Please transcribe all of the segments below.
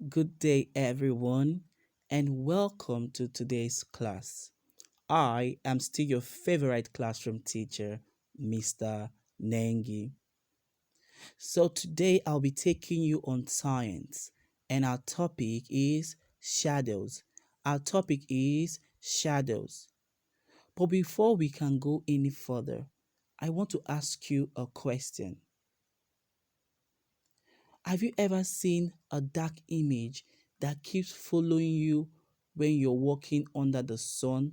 Good day, everyone, and welcome to today's class. I am still your favorite classroom teacher, Mr. Nengi. So, today I'll be taking you on science, and our topic is shadows. Our topic is shadows. But before we can go any further, I want to ask you a question. Have you ever seen a dark image that keeps following you when you're walking under the sun,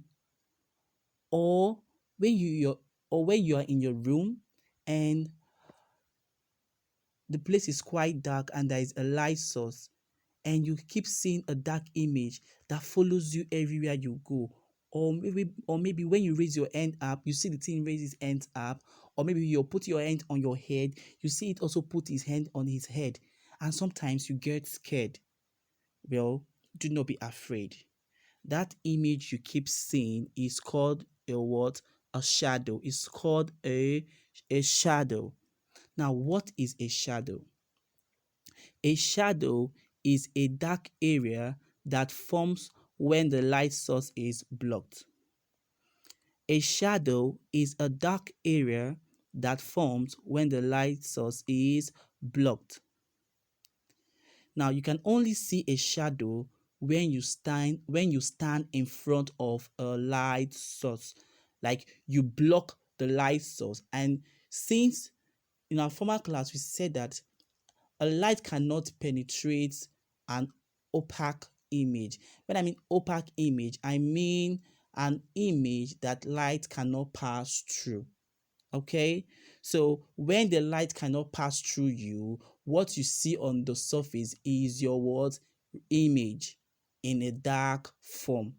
or when you are in your room and the place is quite dark and there is a light source, and you keep seeing a dark image that follows you everywhere you go? Or maybe when you raise your hand up, you see the thing raise his hand up, or maybe you put your hand on your head, you see it also put his hand on his head, and sometimes you get scared. Well, do not be afraid. That image you keep seeing is called a what? A shadow. It's called a shadow. Now, what is a shadow? A shadow is a dark area that forms when the light source is blocked. A shadow is a dark area that forms when the light source is blocked. Now you can only see a shadow when you stand in front of a light source. Like you block the light source. And since in our former class we said that a light cannot penetrate an opaque image. When I mean opaque image, I mean an image that light cannot pass through. Okay, so when the light cannot pass through you, what you see on the surface is your what? Image in a dark form.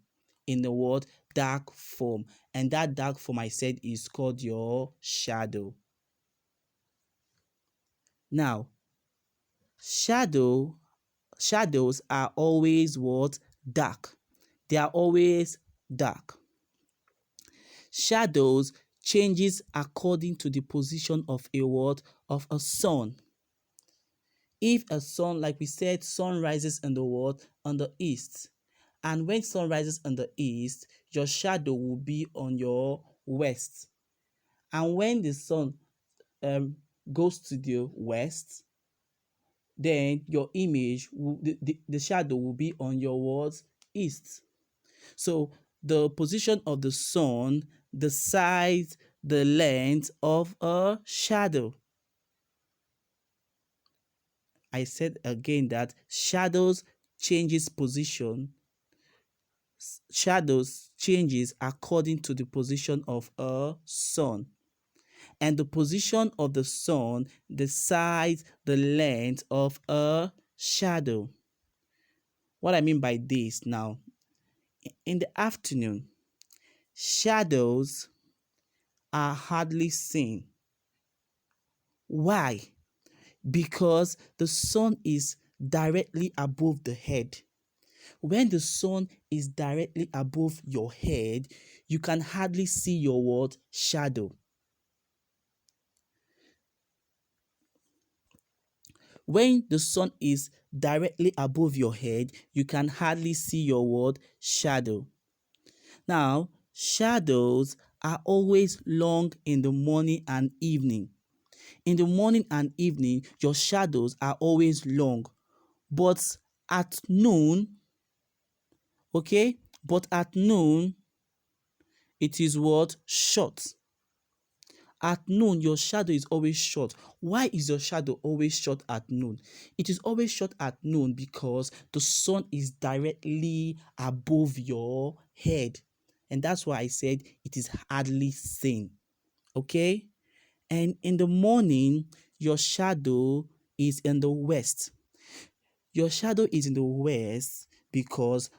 In the word dark form. And that dark form I said is called your shadow. Now, shadow shadows are always what? Dark. They are always dark. Shadows changes according to the position of a what? Of a sun. If a sun, like we said, sun rises in the what? On the east. And when sun rises in the east, your shadow will be on your west. And when the sun um, goes to the west, then your image, the shadow will be on your what? East. So the position of the sun decides the length of a shadow. I said again that shadows changes according to the position of a sun, and the position of the sun decides the length of a shadow. What I mean by this now, in the afternoon, shadows are hardly seen. Why? Because the sun is directly above the head. When the sun is directly above your head, you can hardly see your what? Shadow. When the sun is directly above your head, you can hardly see your what? Shadow. Now, shadows are always long in the morning and evening. In the morning and evening, your shadows are always long. But at noon, okay? But at noon, it is what? Short. At noon, your shadow is always short. Why is your shadow always short at noon? It is always short at noon because the sun is directly above your head. And that's why I said it is hardly seen. Okay? And in the morning, your shadow is in the west. Your shadow is in the west because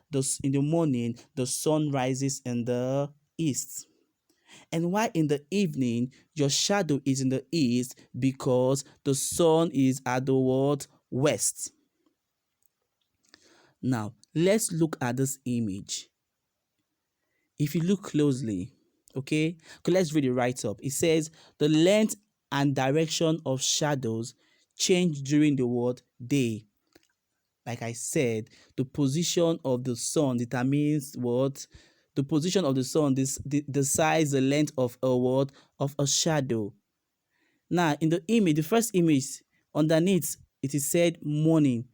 in the morning, the sun rises in the east. And why in the evening, your shadow is in the east because the sun is at the what? West. Now, let's look at this image. If you look closely, okay, let's read it right up. It says, the length and direction of shadows change during the what? Day. like I said, the position of the sun determines what? The position of the sun, the size, the length of a what? Of a shadow. Now, in the image, the first image, underneath, it is said morning.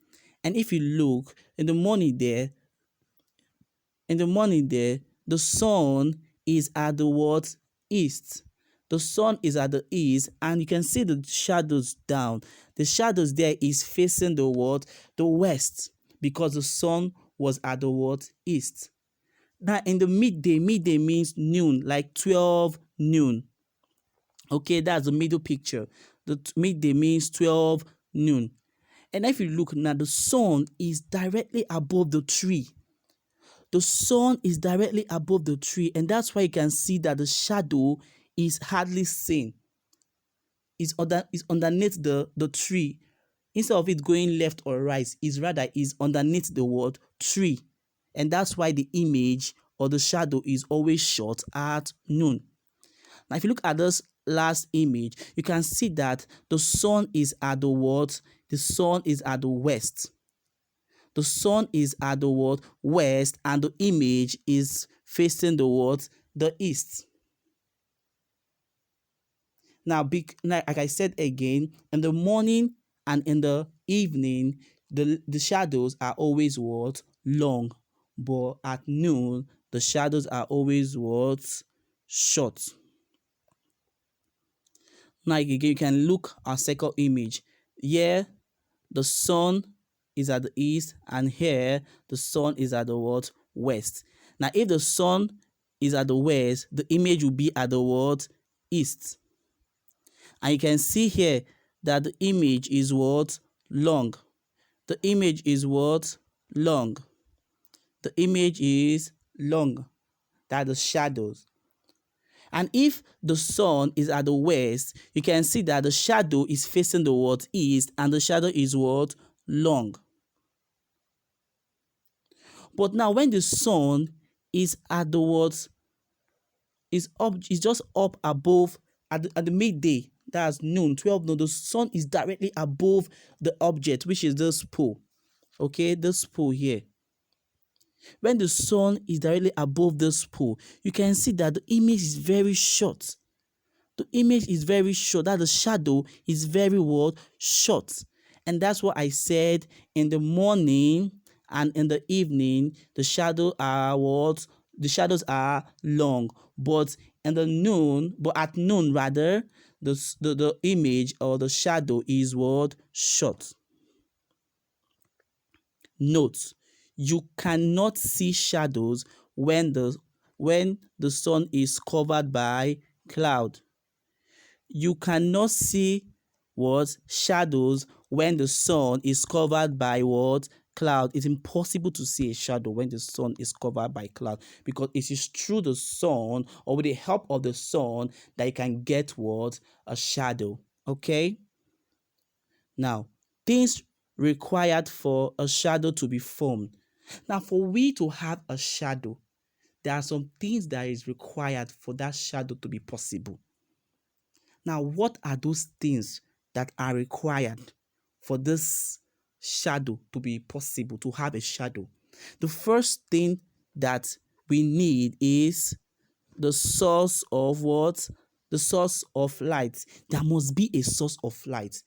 And if you look, in the morning there, the sun is at the what? East. The sun is at the east, and you can see the shadows down. The shadows there is facing the what? The west, because the sun was at the what? East. Now, in the midday means noon, like 12 noon. Okay, that's the middle picture. The midday means 12 noon. And if you look now, the sun is directly above the tree. The sun is directly above the tree, and that's why you can see that the shadow is hardly seen. It's underneath the tree. Instead of it going left or right, is underneath the word tree. And that's why the image or the shadow is always short at noon. Now, if you look at this last image, you can see that the sun is at the what? The sun is at the west. The sun is at the what? West, and the image is facing the what? The east. Now, like I said again, in the morning and in the evening, the shadows are always what? Long. But at noon, the shadows are always what? Short. Now, again, you can look at second image. Here, the sun is at the east, and here, the sun is at the what? West. Now, if the sun is at the west, the image will be at the what? East. And you can see here that the image is what? Long. The image is what? Long. The image is long. That the shadows. And if the sun is at the west, you can see that the shadow is facing the what? East, and the shadow is what? Long. But now when the sun is at the what? Is just up above at the midday, that's noon, 12 noon, the sun is directly above the object, which is this pole. Okay, this pole here. When the sun is directly above this pole, you can see that the image is very short. The image is very short, that the shadow is very what? Short. And that's what I said, in the morning and in the evening, the shadows are what? The shadows are long. But at noon rather, the image or the shadow is what? Short. Note, you cannot see shadows when the sun is covered by cloud. You cannot see what? Shadows when the sun is covered by what? Cloud. It's impossible to see a shadow when the sun is covered by cloud, because it is through the sun or with the help of the sun that you can get what? A shadow. Okay? Now, things required for a shadow to be formed. Now, for we to have a shadow, there are some things that is required for that shadow to be possible. Now, what are those things that are required for this shadow to be possible, to have a shadow? The first thing that we need is the source of what? The source of light. There must be a source of light.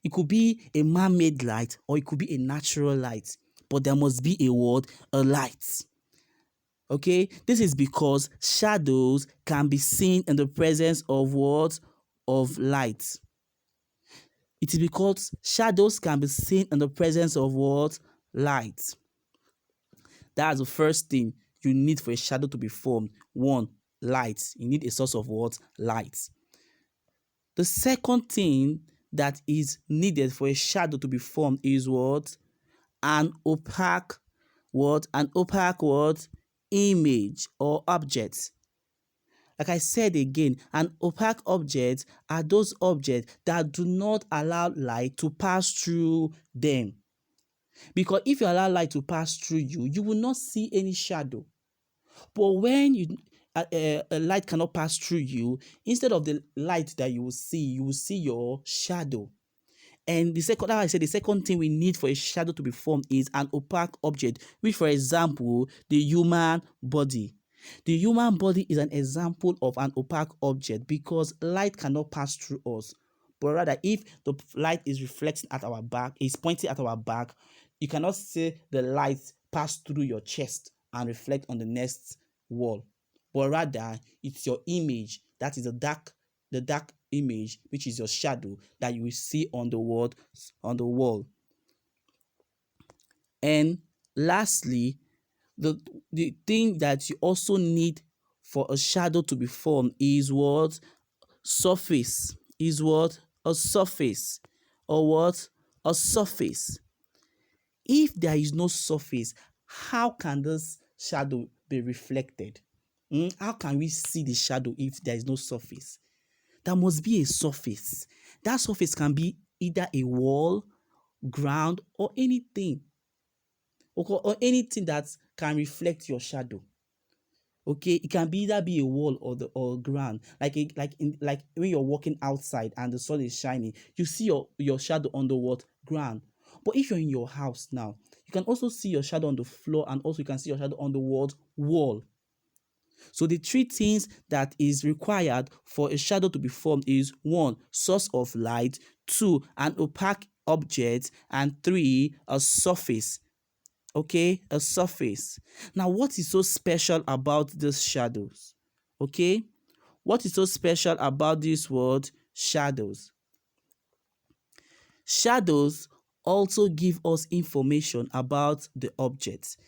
It could be a man-made light or it could be a natural light, but there must be a what? A light. Okay, this is because shadows can be seen in the presence of what? Of light. It is because shadows can be seen in the presence of what? Light. That's the first thing you need for a shadow to be formed. One, light. You need a source of what? Light. The second thing that is needed for a shadow to be formed is what? An opaque what? An opaque what? Image or object. Like I said again, an opaque object are those objects that do not allow light to pass through them. Because if you allow light to pass through you, you will not see any shadow. But when a light cannot pass through you, instead of the light that you will see your shadow. And the second, how I said, the second thing we need for a shadow to be formed is an opaque object, which, for example, the human body. The human body is an example of an opaque object because light cannot pass through us. But rather, if the light is reflecting at our back, is pointing at our back, you cannot see the light pass through your chest and reflect on the next wall. But rather, it's your image, that is the dark image, which is your shadow, that you will see on the wall. And lastly, the thing that you also need for a shadow to be formed is what? Surface. Is what? A surface. Or what? A surface. If there is no surface, how can this shadow be reflected? How can we see the shadow if there is no surface? There must be a surface. That surface can be either a wall, ground, or anything. Or anything that can reflect your shadow. Okay, it can be either be a wall or ground. Like when you're walking outside and the sun is shining, you see your shadow on the what? Ground. But if you're in your house now, you can also see your shadow on the floor, and also you can see your shadow on the what? Wall. So the three things that is required for a shadow to be formed is 1, source of light, 2, an opaque object, and 3, a surface. Okay, a surface. Now, what is so special about these shadows? Okay, what is so special about this word shadows? Shadows also give us information about the object.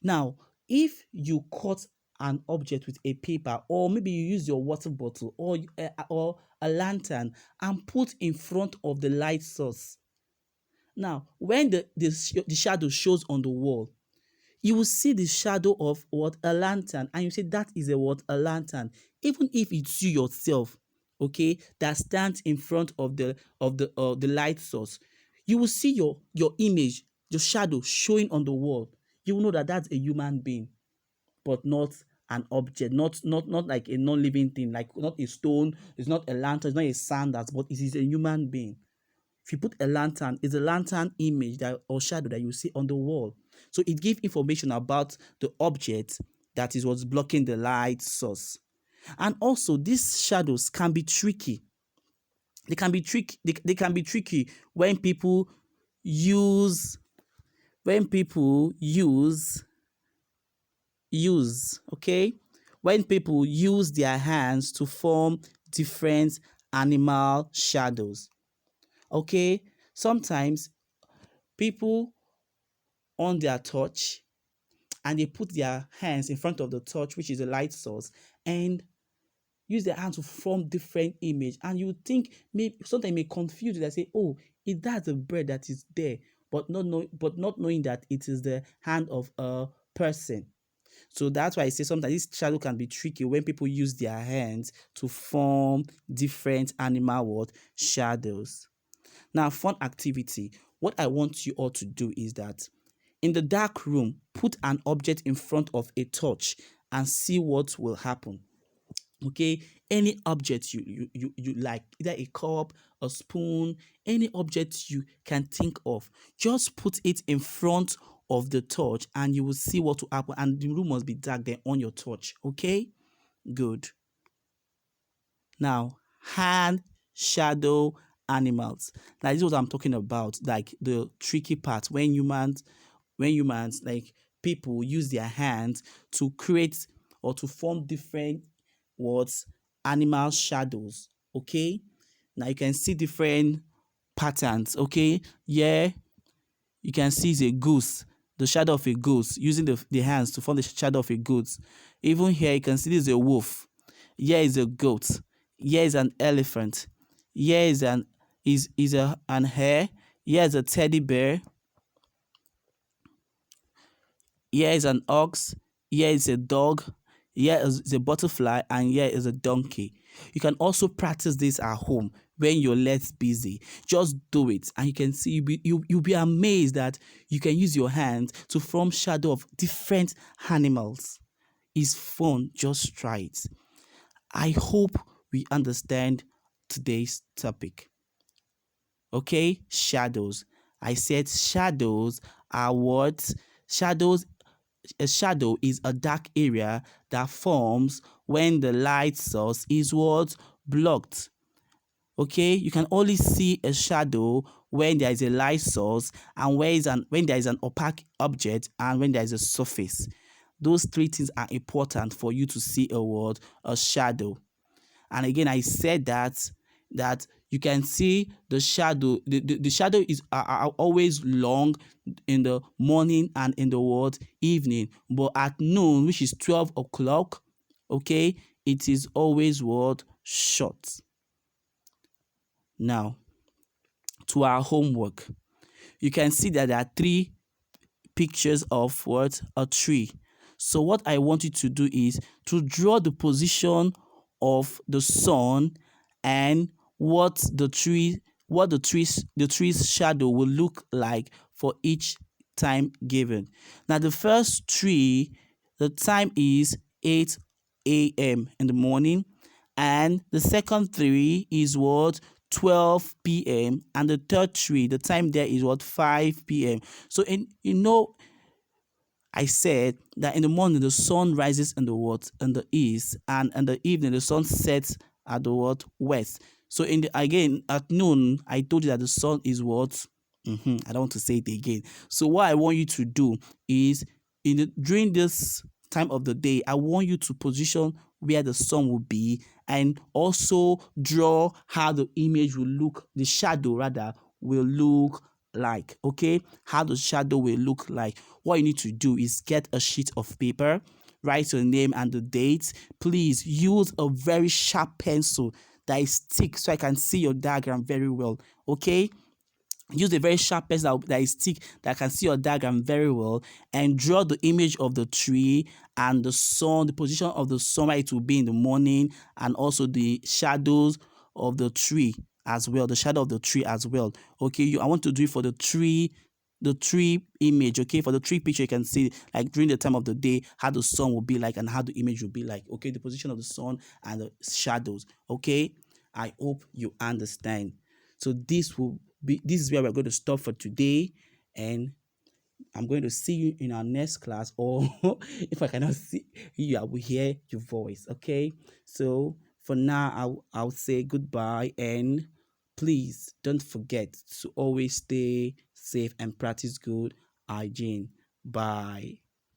Now, if you cut an object with a paper, or maybe you use your water bottle or a lantern and put in front of the light source. Now, when the shadow shows on the wall, you will see the shadow of what? A lantern, and you say that is a what? A lantern. Even if it's you yourself, okay, that stands in front of the light source, you will see your image, your shadow showing on the wall. You will know that that's a human being, but not an object, not like a non-living thing, like not a stone, it's not a lantern, it's not a sandals, but it is a human being. If you put a lantern, it's a lantern image that or shadow that you see on the wall. So it gives information about the object that is what's blocking the light source. And also, these shadows can be tricky. They can be tricky when people use okay, when people use their hands to form different animal shadows. Okay, sometimes people on their torch and they put their hands in front of the torch, which is a light source, and use their hand to form different image. And you think maybe sometimes may confuse you that say, oh, is that the bird that is there, but not knowing that it is the hand of a person. So that's why I say sometimes this shadow can be tricky when people use their hands to form different animal shadows. Now, fun activity. What I want you all to do is that in the dark room, put an object in front of a torch and see what will happen. Okay, any object you like, either a cup, a spoon, any object you can think of, just put it in front of the torch and you will see what will happen. And the room must be dark then on your torch. Okay, good. Now, hand, shadow, animals. Now, this is what I'm talking about, like the tricky part when humans like people use their hands to create or to form different words, animal shadows. Okay, now you can see different patterns. Okay, yeah, you can see it's a goose, the shadow of a goose, using the hands to form the shadow of a goose. Even here you can see this is a wolf. Here is a goat. Here is an elephant. Here is an hare. Here is a teddy bear. Here is an ox. Here is a dog. Here is a butterfly, and here is a donkey. You can also practice this at home when you're less busy. Just do it, and you can see you'll be amazed that you can use your hands to form shadow of different animals. It's fun. Just try it. I hope we understand today's topic. Okay, shadows. I said shadows are what? Shadows A shadow is a dark area that forms when the light source is what? Blocked. Okay, you can only see a shadow when there is a light source and when there is an opaque object and when there is a surface. Those three things are important for you to see a shadow. And again, I said that you can see the shadow. The shadow are always long in the morning and in the evening, but at noon, which is 12 o'clock, okay, it is always short. Now, to our homework, you can see that there are three pictures of a tree. So what I want you to do is to draw the position of the sun and the tree's shadow will look like for each time given. Now the first tree, the time is 8 a.m. in the morning, and the second tree is 12 p.m. and the third tree, the time there is 5 p.m. So I said that in the morning the sun rises in the east, and in the evening the sun sets at the west. So again at noon I told you that the sun is I don't want to say it again. So what I want you to do is during this time of the day, I want you to position where the sun will be and also draw how the image will look, the shadow rather will look like. Okay, how the shadow will look like. What you need to do is get a sheet of paper, write your name and the date. Please use a very sharp pencil that is thick so I can see your diagram very well. Okay, use a very sharp pencil that is thick that can see your diagram very well, and draw the image of the tree and the sun, the position of the sun where it will be in the morning, and also the shadows of the tree as well, the shadow of the tree as well. Okay, I want to do it for the tree image. Okay, for the tree picture, you can see like during the time of the day how the sun will be like and how the image will be like. Okay, the position of the sun and the shadows. Okay, I hope you understand. So this is where we're going to stop for today, and I'm going to see you in our next class, or if I cannot see you, I will hear your voice. Okay, so for now I'll say goodbye, and please don't forget to always stay safe and practice good hygiene. Bye.